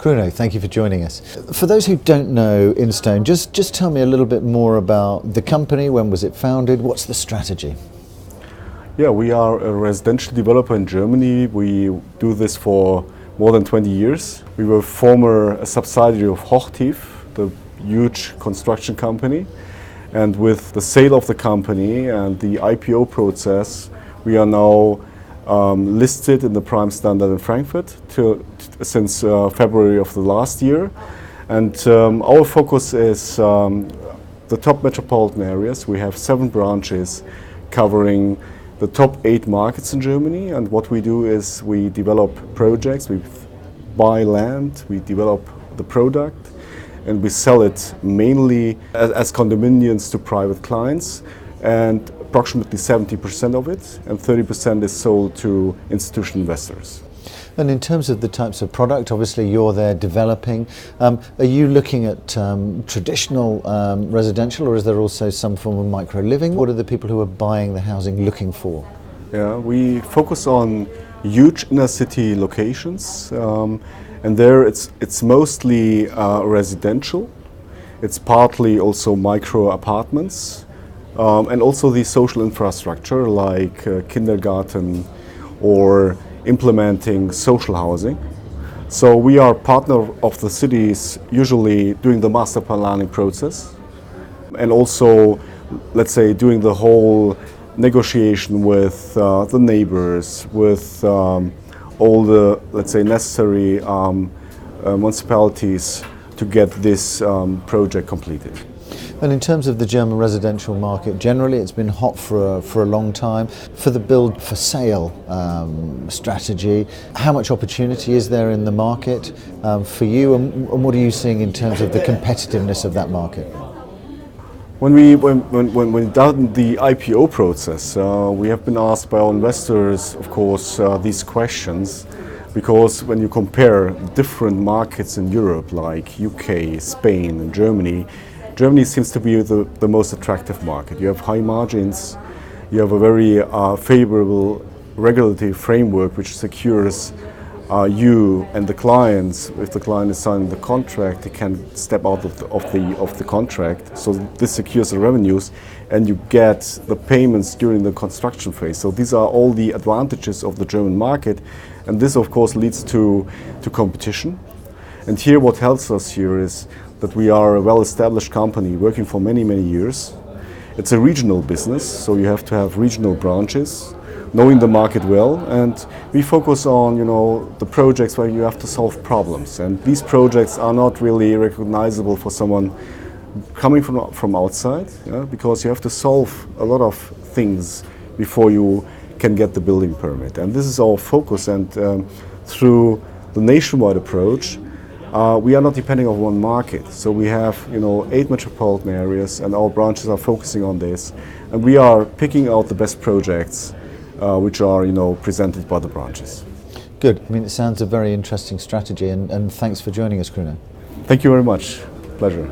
Kruno, thank you for joining us. For those who don't know Instone, just tell me a little bit more about the company. When was it founded? What's the strategy? Yeah, we are a residential developer in Germany. We do this for more than 20 years. We were a subsidiary of Hochtief, the huge construction company. And with the sale of the company and the IPO process, we are now listed in the Prime Standard in Frankfurt since February of the last year. And our focus is the top metropolitan areas. We have 7 branches covering the top 8 markets in Germany. And what we do is we develop projects, we buy land, we develop the product, and we sell it mainly as condominiums to private clients. And approximately 70% of it, and 30% is sold to institutional investors. And in terms of the types of product, obviously you're there developing. Are you looking at traditional residential, or is there also some form of micro living? What are the people who are buying the housing looking for? Yeah, we focus on huge inner city locations, and there it's mostly residential. It's partly also micro apartments. And also the social infrastructure like kindergarten or implementing social housing. So we are partner of the cities, usually doing the master planning process, and also, let's say, doing the whole negotiation with the neighbors, with all the, let's say, necessary municipalities to get this project completed. And in terms of the German residential market, generally it's been hot for a long time. For the build for sale strategy, how much opportunity is there in the market for you, and what are you seeing in terms of the competitiveness of that market? When we done the IPO process, we have been asked by our investors, of course, these questions, because when you compare different markets in Europe, like UK, Spain and Germany seems to be the most attractive market. You have high margins, you have a very favourable regulatory framework which secures you and the clients. If the client is signing the contract, he can step out of the contract. So this secures the revenues, and you get the payments during the construction phase. So these are all the advantages of the German market, and this of course leads to competition. And here what helps us here is that we are a well-established company working for many years. It's a regional business, so you have to have regional branches, knowing the market well, and we focus on, the projects where you have to solve problems. And these projects are not really recognizable for someone coming from outside, because you have to solve a lot of things before you can get the building permit. And this is our focus, and through the nationwide approach, we are not depending on one market. So we have 8 metropolitan areas, and our branches are focusing on this, and we are picking out the best projects which are presented by the branches. Good. I mean, it sounds a very interesting strategy, and thanks for joining us, Kruno. Thank you very much. Pleasure.